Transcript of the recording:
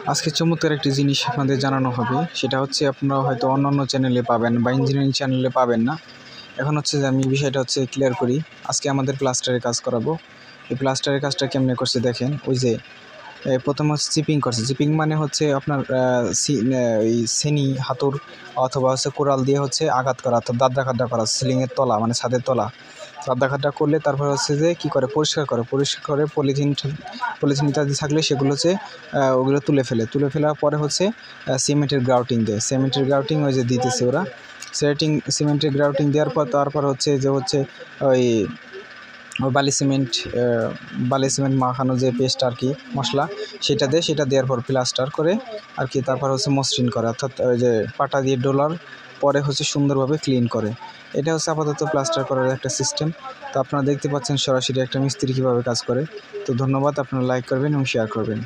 আজকে চমৎকার একটি জিনিস আপনাদের জানানো হবে, সেটা হচ্ছে আপনারা হয়তো অন্যান্য চ্যানেলে পাবেন বা ইঞ্জিনিয়ারিং চ্যানেলে পাবেন না। এখন হচ্ছে যে আমি বিষয়টা হচ্ছে ক্লিয়ার করি। আজকে আমাদের প্লাস্টারের কাজ করাবো। এই প্লাস্টারের কাজটা কেমনে করছে দেখেন। ওই যে প্রথম হচ্ছে চিপিং করছে। চিপিং মানে হচ্ছে আপনার এই সেনি হাতুর অথবা হচ্ছে কোরাল দিয়ে হচ্ছে আঘাত করা, অর্থাৎ দাদ্রা খাদ্রা করা, সিলিংয়ের তলা মানে ছাদের তলা দাদ্রা খাদ্রা করলে তারপর হচ্ছে যে কী করে পরিষ্কার করে পলিথিন ইত্যাদি থাকলে সেগুলো হচ্ছে ওগুলো তুলে ফেলার পরে হচ্ছে সিমেন্টের গ্রাউটিং দেয়। সিমেন্টের গ্রাউটিং ওই যে দিতেছে ওরা সিমেন্টের গ্রাউটিং দেওয়ার পর তারপর হচ্ছে ওই বালি সিমেন্ট মাখানো যে পেস্ট আর কি মশলা সেটা দেওয়ার পর প্লাস্টার করে আর কি, তারপর হচ্ছে মসৃণ করে, অর্থাৎ ওই যে পাটা দিয়ে ডোলার পরে হচ্ছে সুন্দরভাবে ক্লিন করে। এটা হচ্ছে আপাতত প্লাস্টার করার একটা সিস্টেম। তো আপনারা দেখতে পাচ্ছেন সরাসরি একটা মিস্ত্রি কীভাবে কাজ করে। তো ধন্যবাদ, আপনারা লাইক করবেন এবং শেয়ার করবেন।